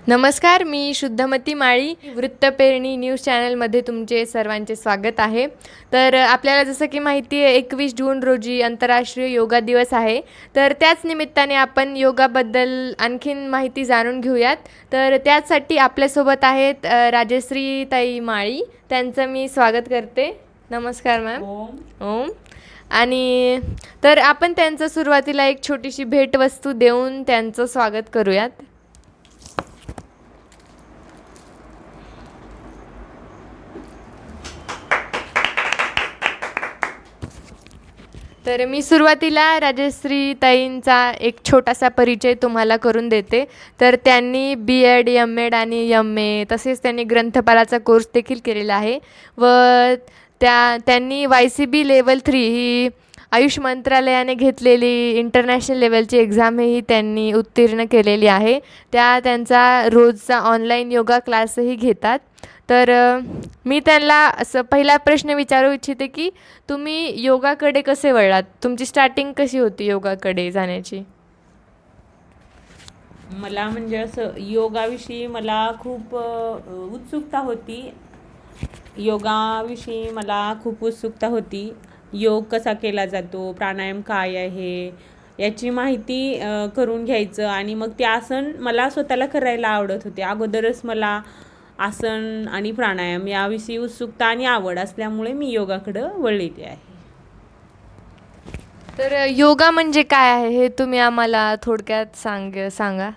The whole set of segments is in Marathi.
नमस्कार, मी शुद्धमती माळी वृत्तपेरणी न्यूज चॅनलमध्ये तुमचे सर्वांचे स्वागत आहे. तर आपल्याला जसं की माहिती आहे 21 जून रोजी आंतरराष्ट्रीय योगा दिवस आहे. तर त्याच निमित्ताने आपण योगाबद्दल आणखीन माहिती जाणून घेऊयात. तर त्यासाठी आपल्यासोबत आहेत राजश्री ताई माळी. त्यांचं मी स्वागत करते. नमस्कार मॅम. ओम. आणि तर आपण त्यांचं सुरुवातीला एक छोटीशी भेटवस्तू देऊन त्यांचं स्वागत करूयात. तर मी सुरुवातीला राजश्री ताईंचा एक छोटासा परिचय तुम्हाला करून देते. तर त्यांनी B.Ed, M.Ed आणि M.A तसेच त्यांनी ग्रंथपालाचा कोर्स देखील केलेला आहे व त्यांनी YCB लेवल 3 ही आयुष मंत्रालयाने घेतलेली इंटरनॅशनल लेवलची एक्झामही त्यांनी उत्तीर्ण केलेली आहे. त्यांचा रोजचा ऑनलाईन योगा क्लासही घेतात. तर मी त्यांना असं पहिला प्रश्न विचारू इच्छिते की तुम्ही योगाकडे कसे वळलात? तुमची स्टार्टिंग कशी होती योगाकडे जाण्याची? मला म्हणजे असं योगाविषयी मला खूप उत्सुकता होती. योगाविषयी मला खूप उत्सुकता होती. योग कसा केला जातो, प्राणायाम काय आहे, याची माहिती करून घ्यायचं आणि मग ते आसन मला स्वतःला करायला आवडत होते. अगोदरच मला आसन आणि प्राणायाम याविषयी उत्सुकता आणि आवड असल्यामुळे मी योगाकडं वळलेली आहे. तर योगा म्हणजे काय आहे हे तुम्ही आम्हाला थोडक्यात सांगा.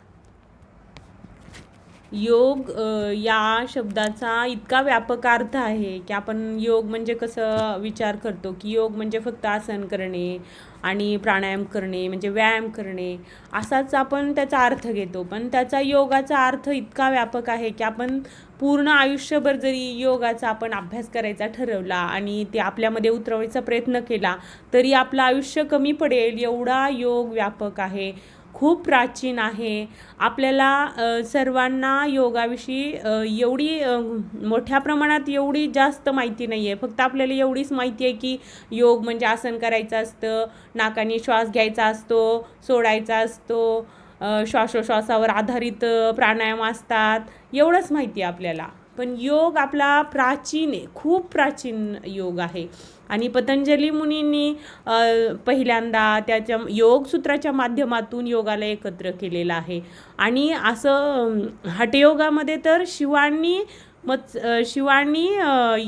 योग या शब्दाचा इतका व्यापक अर्थ आहे की आपण योग म्हणजे कसं विचार करतो की योग म्हणजे फक्त आसन करणे आणि प्राणायाम करणे म्हणजे व्यायाम करणे असाच आपण त्याचा अर्थ घेतो. पण त्याचा योगाचा अर्थ इतका व्यापक आहे की आपण पूर्ण आयुष्यभर जरी योगाचा आपण अभ्यास करायचा ठरवला आणि ते आपल्यामध्ये उतरवायचा प्रयत्न केला तरी आपलं आयुष्य कमी पडेल एवढा योग व्यापक आहे. खूप प्राचीन आहे. आपल्याला सर्वांना योगाविषयी एवढी मोठ्या प्रमाणात एवढी जास्त माहिती नाही आहे. फक्त आपल्याला एवढीच माहिती आहे की योग म्हणजे आसन करायचं असतं, नाकाने श्वास घ्यायचा असतो, सोडायचा असतो, श्वासोश्वासावर आधारित प्राणायाम असतात, एवढंच माहिती आहे आपल्याला. पण योग आपला प्राचीन आहे, खूप प्राचीन योग आहे. आणि पतंजली मुनींनी पहिल्यांदा त्याच्या योगसूत्राच्या माध्यमातून योगाला एकत्र केलेलं आहे. आणि असं हठयोगामध्ये तर शिवांनी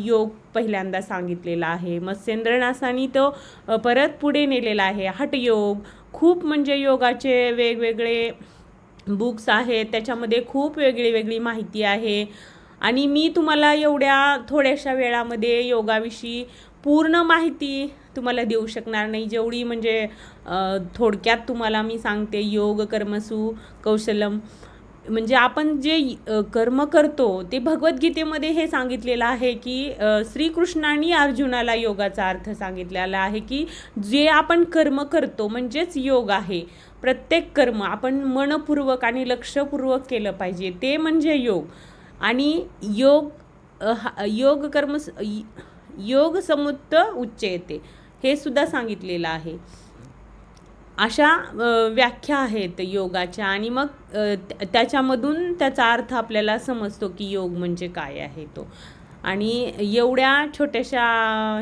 योग पहिल्यांदा सांगितलेला आहे. मत्स्येंद्रनाथांनी तो परत पुढे नेलेला आहे. हठयोग खूप म्हणजे योगाचे वेगवेगळे बुक्स आहेत, त्याच्यामध्ये खूप वेगळी माहिती आहे. आणि मी तुम्हाला एवढ्या थोड्याशा वेळामध्ये योगाविषयी पूर्ण माहिती तुम्हाला देऊ शकणार नाही. जेवढी म्हणजे थोडक्यात तुम्हाला मी सांगते. योग कर्मसु कौशलम म्हणजे आपण जे कर्म करतो ते भगवद्गीतेमध्ये हे सांगितलेलं आहे की श्रीकृष्णाने अर्जुनाला योगाचा अर्थ सांगितलेला आहे की जे आपण कर्म करतो म्हणजेच योग आहे. प्रत्येक कर्म आपण मनपूर्वक आणि लक्षपूर्वक केलं पाहिजे, ते म्हणजे योग. आणि योग समुत्त उच्यते हे सुद्धा सांगितलेलं आहे. अशा व्याख्या आहेत योगाच्या. आणि मग त्याच्यामधून त्याचा अर्थ आपल्याला समजतो की योग म्हणजे काय आहे तो. आणि एवढ्या छोट्याशा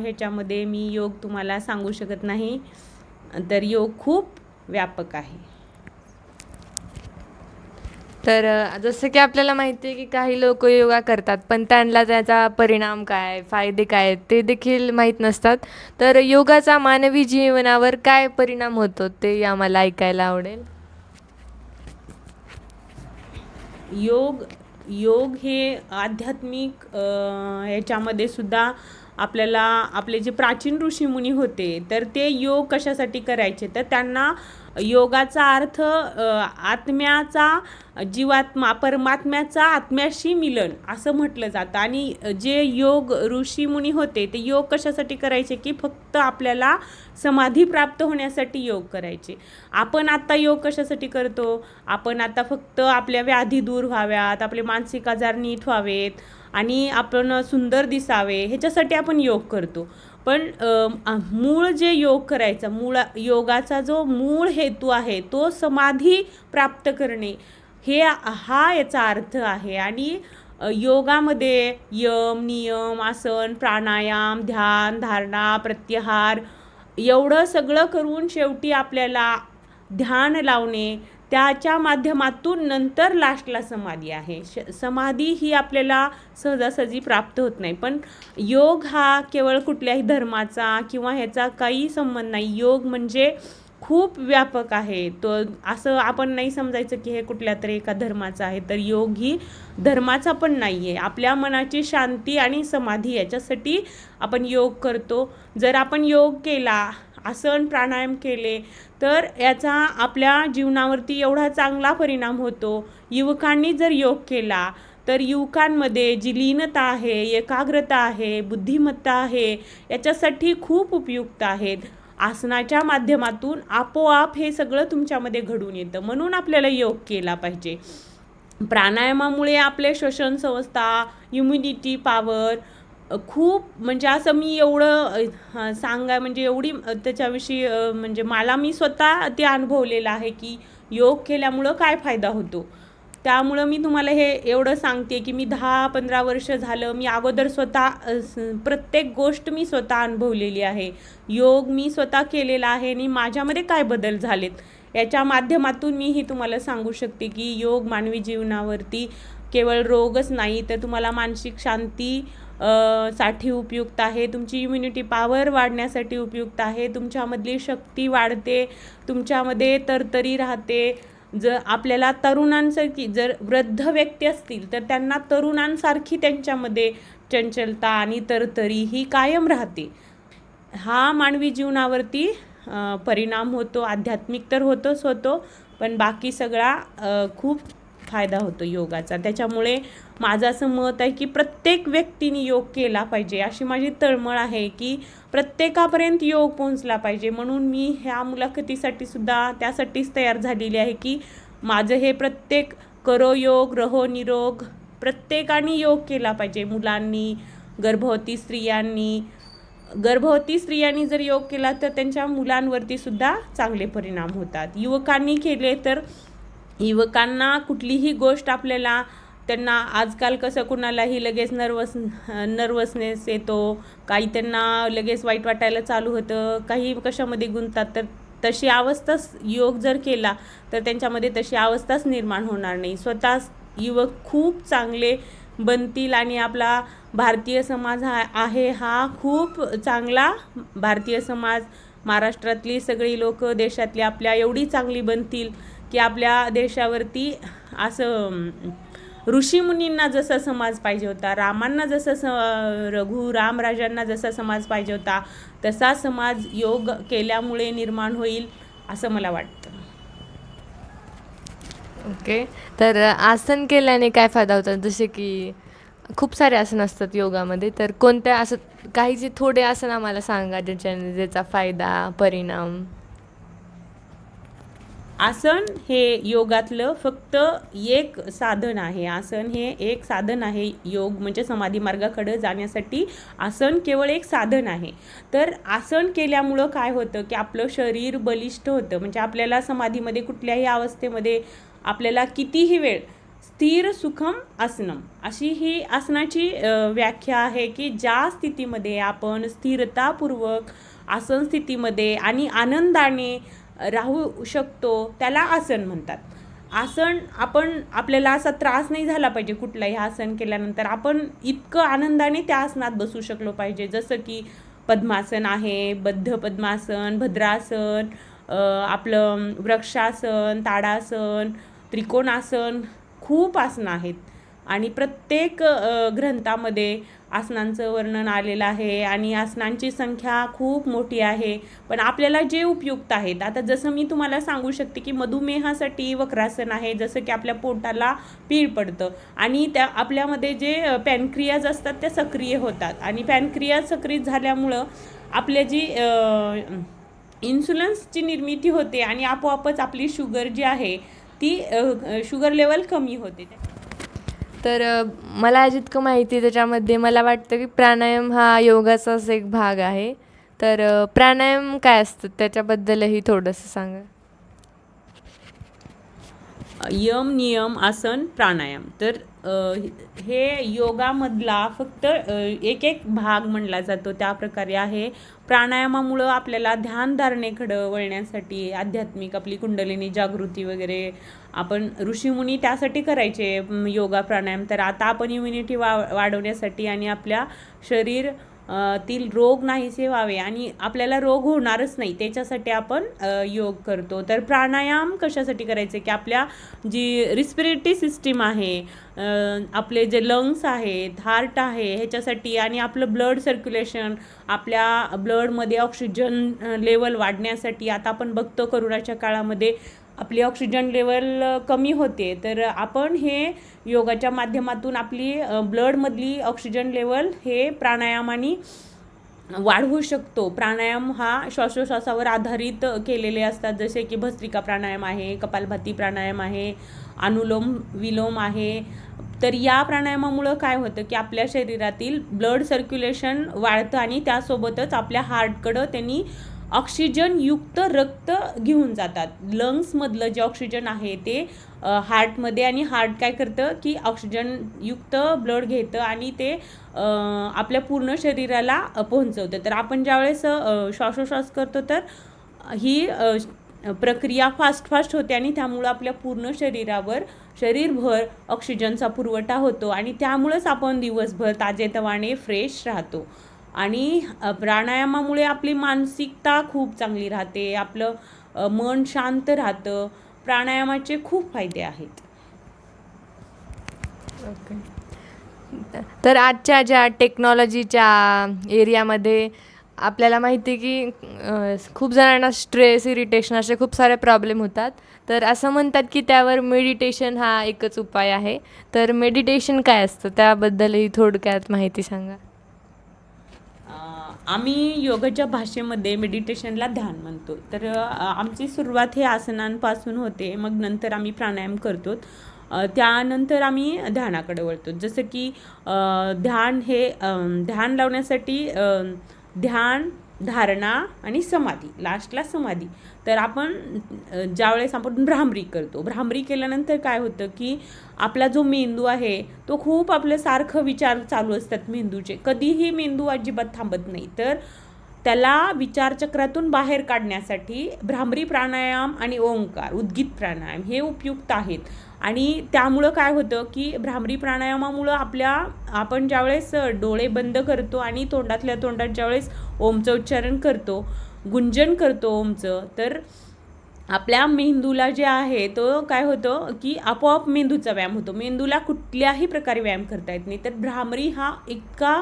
ह्याच्यामध्ये मी योग तुम्हाला सांगू शकत नाही. तर योग खूप व्यापक आहे. तर जसं की आपल्याला माहिती आहे की काही लोक योगा करतात पण त्यांना त्याचा परिणाम काय, फायदे काय ते देखील माहीत नसतात. तर योगाचा मानवी जीवनावर काय परिणाम होतो ते आम्हाला ऐकायला आवडेल. योग हे आध्यात्मिक ह्याच्यामध्ये सुद्धा आपल्याला आपले जे प्राचीन ऋषीमुनी होते तर ते योग कशासाठी करायचे, तर त्यांना योगाचा अर्थ आत्म्याचा जीवात्मा परमात्म्याचा आत्म्याशी मिलन असं म्हटलं जातं. आणि जे योग ऋषीमुनी होते ते योग कशासाठी करायचे की फक्त आपल्याला समाधी प्राप्त होण्यासाठी योग करायचे. आपण आता योग कशासाठी करतो, आपण आता फक्त आपल्या व्याधी दूर व्हाव्यात, आपले मानसिक आजार नीट व्हावेत आणि आपण सुंदर दिसावे ह्याच्यासाठी आपण योग करतो. पण मूळ जे योग करायचा योगाचा जो मूळ हेतू आहे तो समाधी प्राप्त करणे हा याचा अर्थ आहे. आणि योगामध्ये यम, नियम, आसन, प्राणायाम, ध्यान, धारणा, प्रत्याहार एवढं सगळं करून शेवटी आपल्याला ध्यान लावणे, त्याच्या माध्यमातून नंतर लास्टला समाधी आहे. समाधी ही आपल्याला सहजासहजी प्राप्त होत नाही. पण योग हा केवळ कुठल्याही धर्माचा किंवा ह्याचा काही संबंध नाही. योग म्हणजे खूप व्यापक आहे. तो असं आपण नाही समजायचं की हे कुठल्या तरी एका धर्माचं आहे. तर योग ही धर्माचा पण नाही आहे. आपल्या मनाची शांती आणि समाधी याच्यासाठी आपण योग करतो. जर आपण योग केला, आसन प्राणायाम केले, तर याचा आपल्या जीवनावरती एवढा चांगला परिणाम होतो. युवकांनी जर योग केला तर युवकांमध्ये जी लीनता आहे, एकाग्रता आहे, बुद्धिमत्ता आहे, याच्यासाठी खूप उपयुक्त आहेत. आसनाच्या माध्यमातून आपोआप हे सगळं तुमच्यामध्ये घडून येतं. म्हणून आपल्याला योग केला पाहिजे. प्राणायामामुळे आपले श्वसन संस्था, इम्युनिटी पॉवर खूप म्हणजे असं मी एवढं सांगा म्हणजे एवढी त्याच्याविषयी म्हणजे मी स्वतः ते अनुभवलेलं आहे की योग केल्यामुळं काय फायदा होतो. त्यामुळं मी तुम्हाला हे एवढं सांगते की मी 10-15 वर्ष झालं मी अगोदर स्वतः प्रत्येक गोष्ट मी स्वतः अनुभवलेली आहे. योग मी स्वतः केलेला आहे आणि माझ्यामध्ये काय बदल झालेत याच्या माध्यमातून मीही तुम्हाला सांगू शकते की योग मानवी जीवनावरती केवळ रोगच नाही तर तुम्हाला मानसिक शांती साठी उपयुक्त आहे. तुमची इम्युनिटी पॉवर वाढण्यासाठी उपयुक्त आहे. तुमच्यामधली शक्ती वाढते, तुमच्यामध्ये तरतरी राहते. जर आपल्याला तरुणांसारखी जर वृद्ध व्यक्ती असतील तर त्यांना तरुणांसारखी त्यांच्यामध्ये चंचलता आणि तरतरी ही कायम राहते. हा मानवी जीवनावरती परिणाम होतो. आध्यात्मिक तर होतोच होतो, पण बाकी सगळा खूप फायदा होतो योगाचा. त्याच्यामुळे माझं असं मत आहे की प्रत्येक व्यक्तीने योग केला पाहिजे, अशी माझी तळमळ आहे की प्रत्येकापर्यंत योग पोहोचला पाहिजे. म्हणून मी ह्या मुलाखतीसाठी सुद्धा त्यासाठीच तयार झालेली आहे की माझं हे प्रत्येक करो योग रहो निरोग, प्रत्येकाने योग केला पाहिजे. मुलांनी, गर्भवती स्त्रियांनी जर योग केला तर त्यांच्या मुलांवरती सुद्धा चांगले परिणाम होतात. युवकांनी केले तर युवकांना कुठलीही गोष्ट आपल्याला त्यांना आजकाल कसं कुणालाही लगेच नर्वसनेस येतो, काही त्यांना लगेच वाईट वाटायला चालू होतं, काही कशामध्ये गुंततात. तर तशी अवस्थाच योग जर केला तर त्यांच्यामध्ये तशी अवस्थाच निर्माण होणार नाही. स्वतः युवक खूप चांगले बनतील आणि आपला भारतीय समाज आहे हा खूप चांगला. भारतीय समाज, महाराष्ट्रातली सगळी लोक देशातली आपल्या एवढी चांगली बनतील की आपल्या देशावरती असं ऋषीमुनींना जसा समाज पाहिजे होता, रामांना जसं रामराजांना जसा समाज पाहिजे होता, तसा समाज योग केल्यामुळे निर्माण होईल असं मला वाटतं. ओके. तर आसन केल्याने काय फायदा होतात? जसे की खूप सारे आसन असतात योगामध्ये, तर कोणत्या असं काही जे थोडे आसन आम्हाला सांगा ज्याचा फायदा, परिणाम. आसन हे योगातलं फक्त एक साधन आहे. आसन हे एक साधन आहे. योग म्हणजे समाधी मार्गाकडे जाण्यासाठी आसन केवळ एक साधन आहे. तर आसन केल्यामुळं काय होतं की आपलं शरीर बलिष्ठ होतं. म्हणजे आपल्याला समाधीमध्ये कुठल्याही अवस्थेमध्ये आपल्याला कितीही वेळ स्थिर सुखम आसनम अशी ही आसनाची व्याख्या आहे की ज्या स्थितीमध्ये आपण स्थिरतापूर्वक आसन स्थितीमध्ये आणि आनंदाने राहू शकतो त्याला आसन म्हणतात. आसन आपल्याला असा त्रास नाही झाला पाहिजे कुठलाही आसन केल्यानंतर. आपण इतकं आनंदाने त्या आसनात बसू शकलो पाहिजे. जसं की पद्मासन आहे, बद्ध पद्मासन, भद्रासन, आपलं वृक्षासन, ताडासन, त्रिकोणासन, खूप आसनं आहेत आणि प्रत्येक ग्रंथामध्ये आसनांचं वर्णन आलेलं आहे आणि आसनांची संख्या खूप मोठी आहे. पण आपल्याला जे उपयुक्त आहेत, आता जसं मी तुम्हाला सांगू शकते की मधुमेहासाठी वक्रासन आहे. जसं की आपल्या पोटाला पीळ पडतं आणि त्या आपल्यामध्ये जे पॅनक्रियाज असतात त्या सक्रिय होतात आणि पॅनक्रियाज सक्रिय झाल्यामुळं आपल्या जी इन्शुलन्सची निर्मिती होते आणि आपोआपच आपली शुगर जी आहे ती शुगर लेवल कमी होते. तर मला जितकं माहिती आहे त्याच्यामध्ये मला वाटतं की प्राणायाम हा योगाचाच एक भाग आहे. तर प्राणायाम काय असतं त्याच्याबद्दलही थोडंसं सांगा. यम, नियम, आसन, प्राणायाम. तर हे योगामधला फक्त एक एक भाग म्हणला जातो त्या प्रकारे आहे. प्राणायामामुळं आपल्याला ध्यानधारणेकडं वळण्यासाठी आध्यात्मिक आपली कुंडलिनी जागृती वगैरे आपण ऋषीमुनी त्यासाठी करायचे योगा प्राणायाम. तर आता आपण इम्युनिटी वाढवण्यासाठी आणि आपल्या शरीर तील रोग नाहीसे व्हावे आणि आपल्याला रोग होणारच नाही त्याच्यासाठी आपण योग करतो. तर प्राणायाम कशासाठी करायचे की आपल्या जी रिस्पिरेटरी सिस्टीम आहे, आपले जे लंग्स आहेत, हार्ट आहे ह्याच्यासाठी आणि आपलं ब्लड सर्क्युलेशन, आपल्या ब्लडमध्ये ऑक्सिजन लेवल वाढण्यासाठी. आता आपण बघतो करोनाच्या काळामध्ये आपली ऑक्सिजन लेवल कमी होते, तर आपण हे योगाच्या माध्यमातून आपली ब्लडमधली ऑक्सिजन लेवल हे प्राणायामाने वाढवू शकतो. प्राणायाम हा श्वासोश्वासावर आधारित केलेले असतात, जसे की भस्त्रिका प्राणायाम आहे, कपालभाती प्राणायाम आहे, अनुलोम विलोम आहे. तर या प्राणायामामुळं काय होतं की आपल्या शरीरातील ब्लड सर्क्युलेशन वाढतं आणि त्यासोबतच आपल्या हार्टकडं त्यांनी ऑक्सिजनयुक्त रक्त घेऊन जातात. लंग्समधलं जे ऑक्सिजन आहे ते हार्टमध्ये, आणि हार्ट काय करतं की ऑक्सिजनयुक्त ब्लड घेतं आणि ते आपल्या पूर्ण शरीराला पोहोचवतं. तर आपण ज्यावेळेस श्वासोश्वास करतो तर ही प्रक्रिया फास्ट होते आणि त्यामुळं आपल्या पूर्ण शरीरभर ऑक्सिजनचा पुरवठा होतो आणि त्यामुळंच आपण दिवसभर ताजेतवाने फ्रेश राहतो. आणि प्राणायामामुळे आपली मानसिकता खूप चांगली राहते, आपलं मन शांत राहतं. प्राणायामाचे खूप फायदे आहेत. ओके. तर आजच्या ज्या टेक्नॉलॉजीच्या एरियामध्ये आपल्याला माहिती आहे की खूप जणांना स्ट्रेस, इरिटेशन असे खूप सारे प्रॉब्लेम होतात. तर असं म्हणतात की त्यावर मेडिटेशन हा एकच उपाय आहे. तर मेडिटेशन काय असतं त्याबद्दलही थोडक्यात माहिती सांगा. आम्ही योगाच्या भाषेमध्ये मेडिटेशनला ध्यान म्हणतो. तर आमची सुरुवात हे आसनांपासून होते, मग नंतर आम्ही प्राणायाम करतो, त्यानंतर आम्ही ध्यानाकडे वळतो. जसं की ध्यान हे ध्यान लावण्यासाठी ध्यान, धारणा आणि समाधी, लास्टला समाधी. तर आपण ज्यावेळेस आपण भ्रामरी करतो, भ्रामरी केल्यानंतर काय होतं की आपला जो मेंदू आहे तो खूप आपलं सारखं विचार चालू असतात मेंदूचे, कधीही मेंदू अजिबात थांबत नाही. तर त्याला विचारचक्रातून बाहेर काढण्यासाठी भ्रामरी प्राणायाम आणि ओंकार, उद्गीत प्राणायाम हे उपयुक्त आहेत. आणि त्यामुळं काय होतं की भ्रामरी प्राणायामामुळं आपण ज्यावेळेस डोळे बंद करतो आणि तोंडातल्या तोंडात ज्यावेळेस ओमचं उच्चारण करतो, गुंजन करतो ओमचं, तर आपल्या मेंदूला जे आहे तो काय होतं की आपोआप मेंदूचा व्यायाम होतो. मेंदूला कुठल्याही प्रकारे व्यायाम करता येत नाही. तर भ्रामरी हा इतका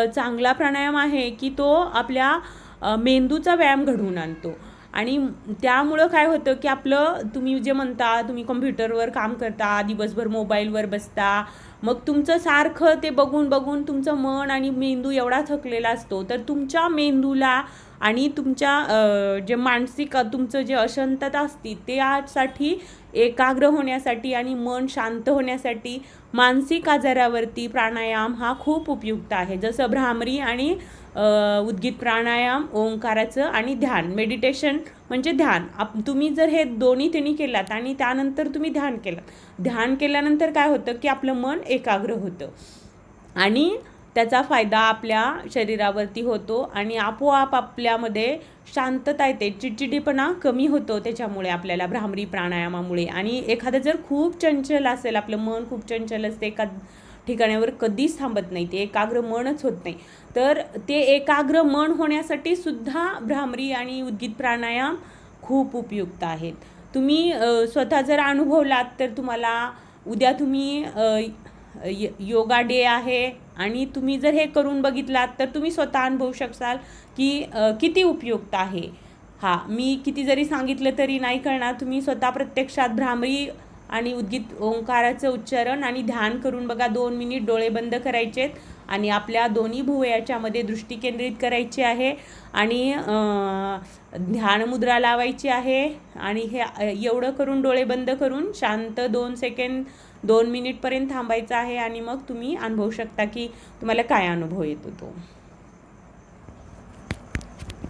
चांगला प्राणायाम आहे की तो आपल्या मेंदूचा व्यायाम घडवून आणतो. आणि त्यामुळं काय होतं की आपलं, तुम्ही जे म्हणता तुम्ही कम्प्युटरवर काम करता, दिवसभर मोबाईलवर बसता, मग तुमचं सारखं ते बघून तुमचं मन आणि मेंदू एवढा थकलेला असतो. तर तुमच्या मेंदूला आणि तुमच्या जे मानसिक तुमचं जे अशांतता असते त्यासाठी एकाग्र होण्यासाठी आणि मन शांत होण्यासाठी मानसिक आजारावरती प्राणायाम हा खूप उपयुक्त आहे. जसं भ्रामरी आणि उद्गीत प्राणायाम, ओंकाराचं आणि ध्यान. मेडिटेशन म्हणजे ध्यान. तुम्ही जर हे दोन्ही तिन्ही केलात आणि त्यानंतर तुम्ही ध्यान केल्यानंतर काय होतं की आपलं मन एकाग्र होतं आणि त्याचा फायदा आपल्या शरीरावरती होतो आणि आपोआप आपल्यामध्ये शांतता येते, चिडचिडीपणा कमी होतो त्याच्यामुळे, आपल्याला भ्रामरी प्राणायामामुळे. आणि एखादं जर खूप चंचल असेल, आपलं मन खूप चंचल असते, एका ठिकाणावर कधीच थांबत नाही, ते एकाग्र मनच होत नाही, तर ते एकाग्र मन होण्यासाठी सुद्धा भ्रामरी आणि उद्गीत प्राणायाम खूप उपयुक्त आहेत. तुम्ही स्वतः जर अनुभवलात तर तुम्हाला उद्या तुम्ही योगा डे आहे आणि तुम्ही जर हे करून बघितलात तर तुम्ही स्वतः अनुभवू शकाल की किती उपयुक्त आहे. मी किती जरी सांगितलं तरी नाही कळणार. तुम्ही स्वतः प्रत्यक्षात भ्रामरी आणि उद्गीत ओंकाराचं उच्चारण आणि ध्यान करून बघा. 2 मिनिट डोळे बंद करायचेत आणि आपल्या दोन्ही भुवयाच्यामध्ये दृष्टी केंद्रित करायची आहे आणि ध्यानमुद्रा लावायची आहे आणि हे एवढं करून डोळे बंद करून शांत 2 मिनिटपर्यंत थांबायचं आहे आणि मग तुम्ही अनुभवू शकता की तुम्हाला काय अनुभव येतो तो.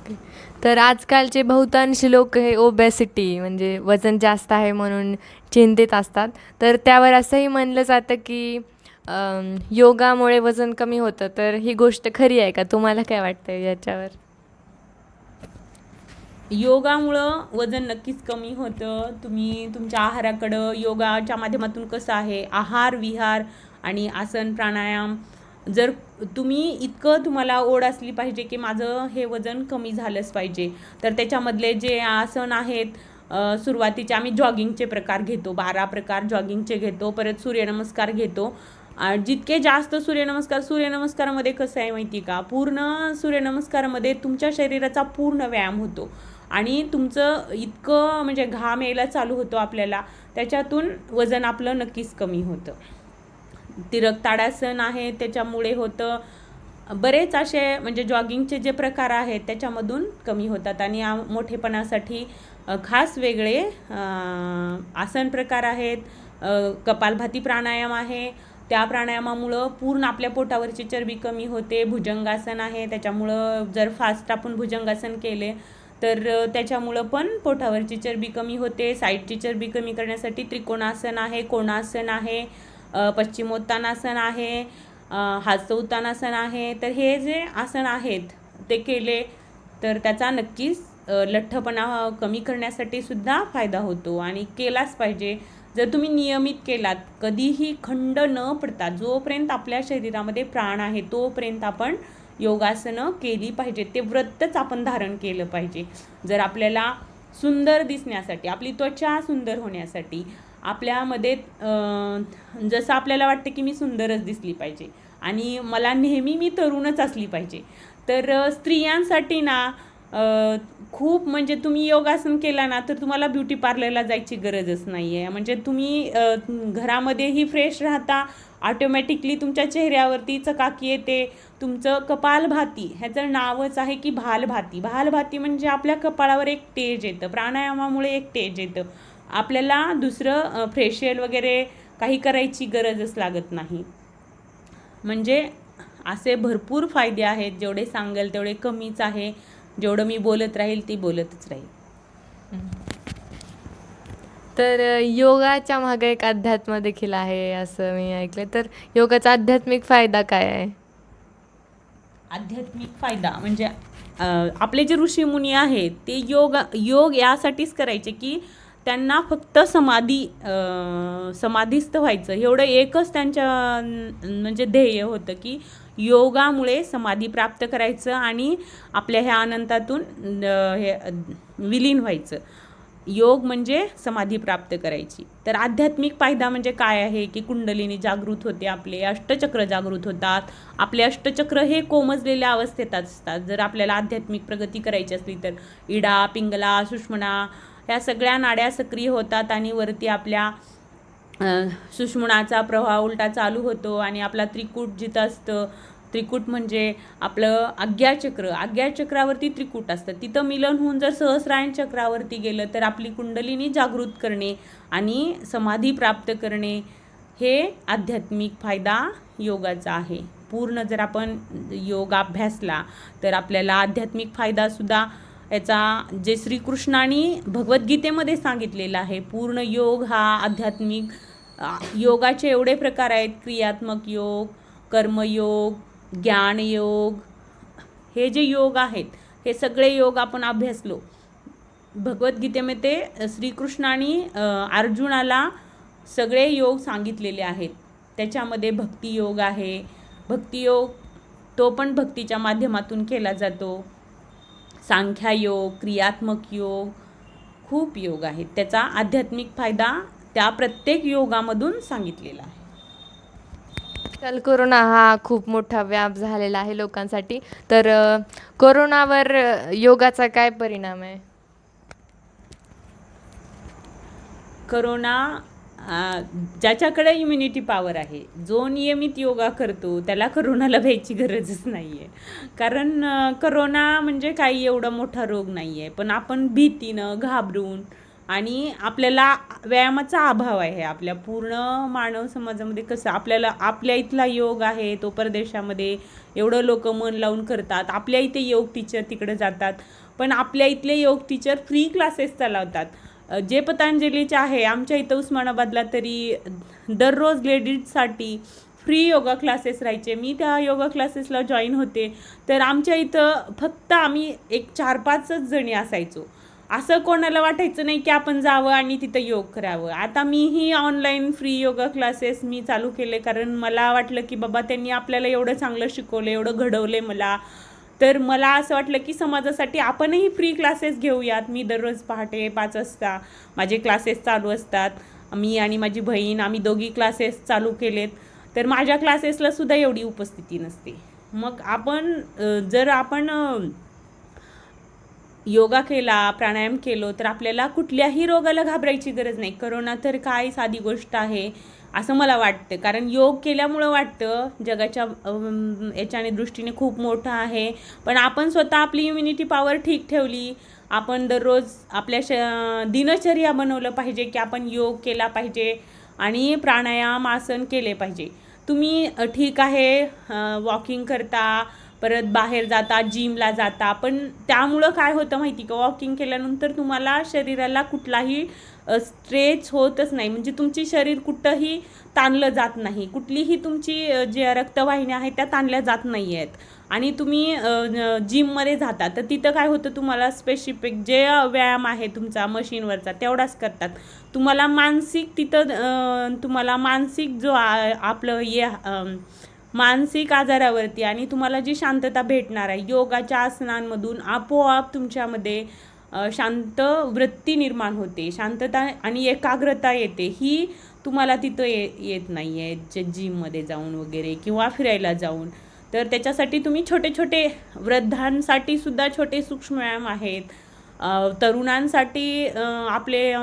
ओके. तर आजकालचे बहुतांश लोक हे ओबेसिटी म्हणजे वजन जास्त आहे म्हणून चिंतित असतात. तर त्यावर असंही म्हणलं जातं की योगामुळे वजन कमी होतं. तर ही गोष्ट खरी आहे का? तुम्हाला काय वाटतं याच्यावर? योगामुळं वजन नक्कीच कमी होतं. तुम्ही तुमच्या आहाराकडं योगाच्या माध्यमातून कसं आहे, आहार, विहार आणि आसन, प्राणायाम जर तुम्ही तुम्हाला ओढ असली पाहिजे की माझं हे वजन कमी झालंच पाहिजे, तर त्याच्यामधले जे आसन आहेत, सुरुवातीचे आम्ही जॉगिंगचे प्रकार घेतो, 12 प्रकार जॉगिंगचे घेतो, परत सूर्यनमस्कार घेतो. जितके जास्त सूर्यनमस्कारामध्ये कसं आहे माहिती का, पूर्ण सूर्यनमस्कारामध्ये तुमच्या शरीराचा पूर्ण व्यायाम होतो आणि तुमचं इतकं म्हणजे घाम यायला चालू होतो आपल्याला, त्याच्यातून वजन आपलं नक्कीच कमी होतं. तिरक ताडासन आहे त्याच्यामुळे होतं. बरेच असे म्हणजे जॉगिंगचे जे प्रकार आहेत त्याच्यामधून कमी होतात. आणि मोठेपणासाठी खास वेगळे आसन प्रकार आहेत. कपालभाती प्राणायाम आहे, त्या प्राणायामामुळं पूर्ण आपल्या पोटावरची चरबी कमी होते. भुजंगासन आहे, त्याच्यामुळं जर फास्ट आपण भुजंगासन केले तर त्याच्यामुळं पण पोटावरची चरबी कमी होते. साईडची चरबी कमी करण्यासाठी त्रिकोणासन आहे, कोणासन आहे, पश्चिमोत्तानासन आहे, हास्य आहे. तर हे जे आसन आहेत ते केले तर त्याचा नक्कीच लठ्ठपणा कमी करण्यासाठी सुद्धा फायदा होतो आणि केलाच पाहिजे. जर तुम्ही नियमित केलात, कधीही खंड न पडता, जोपर्यंत आपल्या शरीरामध्ये प्राण आहे तोपर्यंत आपण योगासनं केली पाहिजे. ते व्रतच आपण धारण केलं पाहिजे. जर आपल्याला सुंदर दिसण्यासाठी, आपली त्वचा सुंदर होण्यासाठी, आपल्यामध्ये जसं आपल्याला वाटतं की मी सुंदरच दिसली पाहिजे आणि मला नेहमी मी तरुणच असली पाहिजे, तर स्त्रियांसाठी ना खूप म्हणजे तुम्ही योगासन केला ना तर तुम्हाला ब्युटी पार्लरला जायची गरजच नाही आहे. म्हणजे तुम्ही घरामध्येही फ्रेश राहता, ऑटोमॅटिकली तुमच्या चेहऱ्यावरती चकाकी येते. तुमचं कपालभाती, ह्याचं नावच आहे की भालभाती. भालभाती म्हणजे आपल्या कपाळावर एक तेज येतं, प्राणायामामुळे एक तेज येतं. आपल्याला दुसरं फेशियल वगैरे काही करायची गरजच लागत नाही. म्हणजे असे भरपूर फायदे आहेत. जेवढे सांगेल तेवढे कमीच आहे. जेवढं मी बोलत राहील ती बोलतच राहील. तर योगाच्या मागे एक अध्यात्म देखील आहे असं मी ऐकलं. तर योगाचा आध्यात्मिक फायदा काय आहे? आध्यात्मिक फायदा म्हणजे आपले जे ऋषीमुनी आहेत ते योग यासाठीच करायचे की त्यांना फक्त समाधीस्थ व्हायचं, एवढं एकच त्यांच्या म्हणजे ध्येय होतं की योगामुळे समाधी प्राप्त करायचं आणि आपल्या ह्या अनंतातून हे विलीन व्हायचं. योग म्हणजे समाधी प्राप्त करायची. तर आध्यात्मिक फायदा म्हणजे काय आहे की कुंडलिनी जागृत होते, आपले अष्टचक्र जागृत होतात. आपले अष्टचक्र हे कोमजलेल्या अवस्थेत असतात. जर आपल्याला आध्यात्मिक प्रगती करायची असली तर इडा, पिंगला, सुषुम्ना ह्या सगळ्या नाड्या सक्रिय होतात आणि वरती आपल्या सुषुम्नाचा प्रवाह उलटा चालू होतो आणि आपला त्रिकूट जिथं असतं, त्रिकूट म्हणजे आपलं आज्ञाचक्रावरती त्रिकूट असतं, तिथं मिलन होऊन जर सहस्रायण चक्रावरती गेलं तर आपली कुंडलिनी जागृत करणे आणि समाधी प्राप्त करणे हे आध्यात्मिक फायदा योगाचा आहे. पूर्ण जर आपण योग अभ्यासला तर आपल्याला आध्यात्मिक फायदासुद्धा याचा जे श्रीकृष्णाने भगवद्गीतेमध्ये सांगितलेलं आहे. पूर्ण योग हा आध्यात्मिक योगाचे एवढे प्रकार आहेत, क्रियात्मक योग, कर्मयोग, ज्ञानयोग, हे जे योग आहेत हे सगळे योग आपण अभ्यासलो. भगवद्गीतेमध्ये श्रीकृष्णाने अर्जुनाला सगळे योग सांगितलेले आहेत. त्याच्यामध्ये भक्तियोग आहे. भक्तियोग तो पण भक्तीच्या माध्यमातून केला जातो. सांख्यायोग, क्रियात्मक योग, खूप योग आहेत. त्याचा आध्यात्मिक फायदा त्या प्रत्येक योगामधून सांगितलेला आहे. आजकाल कोरोना हा खूप मोठा व्याप झालेला आहे लोकांसाठी. तर कोरोनावर योगाचा काय परिणाम आहे? करोना ज्याच्याकडे इम्युनिटी पॉवर आहे, जो नियमित योगा करतो त्याला करोनाला भ्यायची गरजच नाही आहे. कारण करोना म्हणजे काही एवढा मोठा रोग नाही आहे, पण आपण भीतीनं घाबरून आणि आपल्याला व्यायामाचा अभाव आहे. आपल्या पूर्ण मानव समाजामध्ये कसं आपल्याला आपल्या इथला योग आहे तो परदेशामध्ये एवढं लोक मन लावून करतात, आपल्या इथे योग टीचर तिकडे जातात पण आपल्या इथले योग टीचर फ्री क्लासेस चालवतात. जे पतंजलीचे आहे आमच्या इथं उस्मानाबादला तरी दररोज लेडीजसाठी फ्री योगा क्लासेस राहायचे. मी त्या योगा क्लासेसला जॉईन होते. तर आमच्या इथं फक्त आम्ही एक 4-5च जणी असायचो. असं कोणाला वाटायचं नाही की आपण जावं आणि तिथं योग करावं. आता मीही ऑनलाईन फ्री योगा क्लासेस मी चालू केले, कारण मला वाटलं की बाबा त्यांनी आपल्याला एवढं चांगलं शिकवलं, एवढं घडवले मला, तर मला असं वाटलं की समाजासाठी आपणही फ्री क्लासेस घेऊयात. मी दररोज पहाटे 5 वाजता माझे क्लासेस चालू असतात. मी आणि माझी बहीण आम्ही दोघी क्लासेस चालू केलेत. तर माझ्या क्लासेसला सुद्धा एवढी उपस्थिती नसते. मग जर आपण योगा केला, प्राणायाम केलो, तर आपल्याला कुठल्याही रोगाला घाबरायची गरज नाही. करोना तर काय साधी गोष्ट आहे असं मला वाटतं, कारण योग केल्यामुळं वाटतं जगाच्या याच्याने दृष्टीने खूप मोठं आहे. पण आपण स्वतः आपली इम्युनिटी पॉवर ठीक ठेवली, आपण दररोज आपल्या दिनचर्या बनवलं पाहिजे की आपण योग केला पाहिजे आणि प्राणायाम आसन केले पाहिजे. तुम्ही ठीक आहे वॉकिंग करता, परत बाहेर जाता, जिमला जाता, पण त्यामुळं काय होतं माहिती का, वॉकिंग केल्यानंतर तुम्हाला शरीराला कुठलाही स्ट्रेच होतच नाही. म्हणजे तुमची शरीर कुठंही ताणलं जात नाही, कुठलीही तुमची ज्या रक्तवाहिन्या आहेत त्या ताणल्या जात नाही आहेत. आणि तुम्ही जिममध्ये जाता तर तिथं काय होतं, तुम्हाला स्पेसिफिक जे व्यायाम आहे तुमचा मशीनवरचा तेवढाच करतात. तुम्हाला मानसिक जो आपलं मानसिक आजारावरती आणि तुम्हाला जी शांतता भेटणार आहे योगाच्या आसनांमधून, आपोआप तुमच्यामध्ये शांत वृत्ती निर्माण होते, शांतता आणि एकाग्रता येते. ही तुम्हाला तिथं येत नाही आहे जिममध्ये जाऊन वगैरे किंवा फिरायला जाऊन. तर त्याच्यासाठी तुम्ही छोटे छोटे, वृद्धांसाठी सुद्धा छोटे सूक्ष्म व्यायाम आहेत, तरुणांसाठी आपले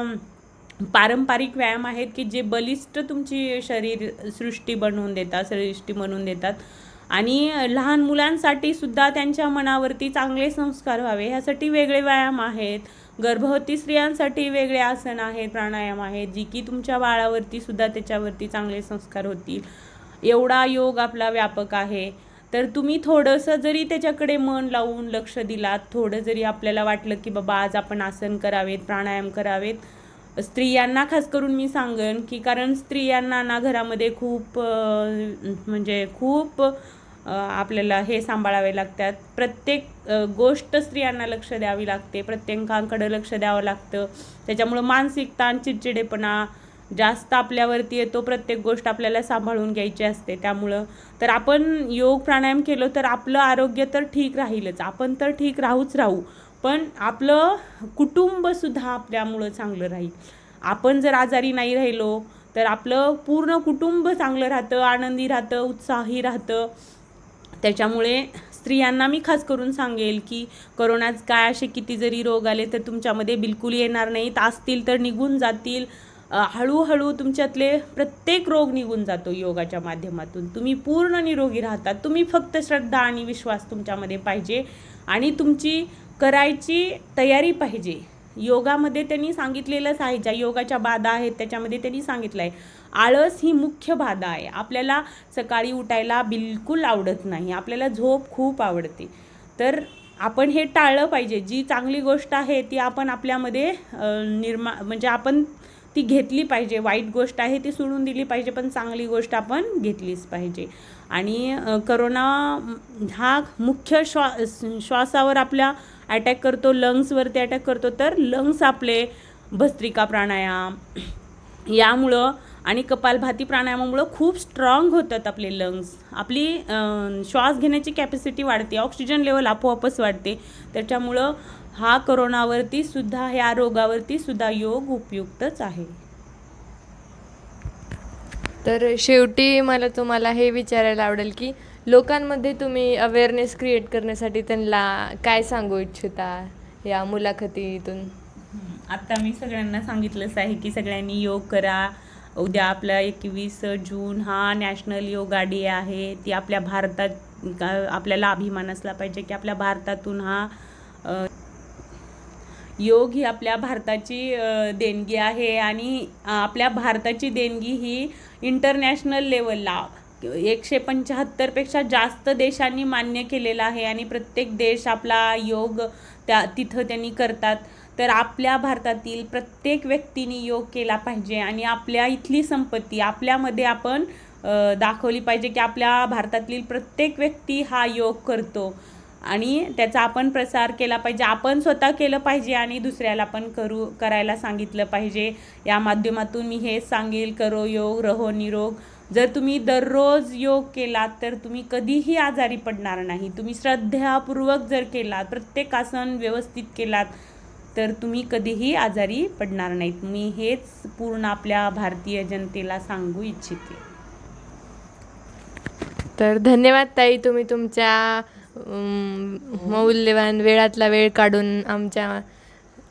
पारंपरिक व्यायाम आहेत की जे बलिष्ठ तुमची शरीरसृष्टी बनवून देतात. आणि लहान मुलांसाठी सुद्धा त्यांच्या मनावरती चांगले संस्कार व्हावे ह्यासाठी वेगळे व्यायाम आहेत. गर्भवती स्त्रियांसाठी वेगळे आसन आहेत, प्राणायाम आहेत, जी की तुमच्या बाळावरती सुद्धा त्याच्यावरती चांगले संस्कार होतील. एवढा योग आपला व्यापक आहे. तर तुम्ही थोडंसं जरी त्याच्याकडे मन लावून लक्ष दिलात, थोडं जरी आपल्याला वाटलं की बाबा आज आपण आसन करावेत, प्राणायाम करावेत, स्त्रियांना खास करून मी सांगेन की, कारण स्त्रियांना ना घरामध्ये खूप आपल्याला हे सांभाळावे लागतात. प्रत्येक गोष्ट स्त्रियांना लक्ष द्यावी लागते, प्रत्येकाकडे लक्ष द्यावं लागतं. त्याच्यामुळं मानसिक ताण, चिडचिडेपणा जास्त आपल्यावरती येतो. प्रत्येक गोष्ट आपल्याला सांभाळून घ्यायची असते. त्यामुळं तर आपण योग प्राणायाम केलं तर आपलं आरोग्य तर ठीक राहीलच, आपण तर ठीक राहू, पण आपलं कुटुंबसुद्धा आपल्यामुळं चांगलं राहील. आपण जर आजारी नाही राहिलो तर आपलं पूर्ण कुटुंब चांगलं राहतं, आनंदी राहतं, उत्साही राहतं. त्याच्यामुळे स्त्रियांना मी खास करून सांगेल की करोनाच काय असे किती जरी रोग आले तर तुमच्यामध्ये बिलकुल येणार नाहीत, असतील तर निघून जातील. हळूहळू तुमच्यातले प्रत्येक रोग निघून जातो योगाच्या माध्यमातून. तुम्ही पूर्ण निरोगी राहतात. तुम्ही फक्त श्रद्धा आणि विश्वास तुमच्यामध्ये पाहिजे आणि तुमची करायची तयारी पाहिजे. योगामध्ये त्यांनी सांगितलेलंच आहे, ज्या योगाच्या बाधा आहेत त्याच्यामध्ये त्यांनी सांगितलं आहे, आळस ही मुख्य बाधा आहे. आपल्याला सकाळी उठायला बिलकुल आवडत नाही, आपल्याला झोप खूप आवडते. तर आपण हे टाळलं पाहिजे. जी चांगली गोष्ट आहे ती आपण आपल्यामध्ये म्हणजे आपण ती घेतली पाहिजे. वाईट गोष्ट आहे ती सोडून दिली पाहिजे, पण चांगली गोष्ट आपण घेतलीच पाहिजे. आणि करोना हा मुख्य श्वासावर आपल्या अटॅक करतो, लंग्सवरती अटॅक करतो. तर लंग्स आपले भस्त्रिका प्राणायाम यामुळं आणि कपालभाती प्राणायामामुळं खूप स्ट्रॉंग होतात आपले लंग्स. आपली श्वास घेण्याची कॅपॅसिटी वाढते, ऑक्सिजन लेवल आपोआपच वाढते. त्याच्यामुळं हा करोनावरती सुद्धा, ह्या रोगावरती सुद्धा योग उपयुक्तच आहे. तर शेवटी मला तुम्हाला हे विचारायला आवडेल की लोकांमध्ये तुम्ही अवेअरनेस क्रिएट करण्यासाठी त्यांना काय सांगू इच्छिता या मुलाखतीतून? आता मी सगळ्यांना सांगितलंच आहे की सगळ्यांनी योग करा. उद्या आपला 21 जून हा नॅशनल योगा डे आहे. ती आपल्या भारतात आपल्याला अभिमान असला पाहिजे की आपल्या भारतातून हा योग ही आपल्या भारताची देणगी आहे. आणि आपल्या भारताची देणगी ही इंटरनॅशनल लेवलला 175पेक्षा जास्त देशांनी मान्य केलेला आहे. आणि प्रत्येक देश आपला योग तिथं त्यांनी करतात. तर आपल्या भारतातील प्रत्येक व्यक्तीने योग केला पाहिजे आणि आपल्या इथली संपत्ती आपल्यामध्ये आपण दाखवली पाहिजे की आपल्या भारतातील प्रत्येक व्यक्ती हा योग करतो आणि त्याचा आपण प्रसार केला पाहिजे. आपण स्वतः केलं पाहिजे आणि दुसऱ्याला पण करायला सांगितलं पाहिजे. या माध्यमातून मी हेच सांगेल, करो योग रहो निरोग. जर तुम्ही दररोज योग केलात तर तुम्ही कधीही आजारी पडणार नाही. तुम्ही श्रद्धापूर्वक जर केलात, प्रत्येक आसन व्यवस्थित केलात तर तुम्ही कधीही आजारी पडणार नाहीत. मी हेच पूर्ण आपल्या भारतीय जनतेला सांगू इच्छिते. तर धन्यवाद ताई, तुम्ही तुमच्या मौल्यवान वेळातला वेळ काढून आमच्या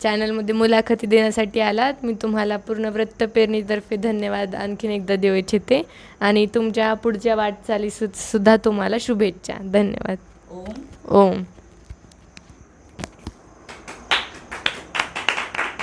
चॅनलमध्ये मुलाखती देण्यासाठी आलात. मी तुम्हाला पूर्ण वृत्तपेरणीतर्फे धन्यवाद आणखीन एकदा देऊ इच्छिते आणि तुमच्या पुढच्या वाटचाली सुद्धा तुम्हाला शुभेच्छा. धन्यवाद. ओम. ओम.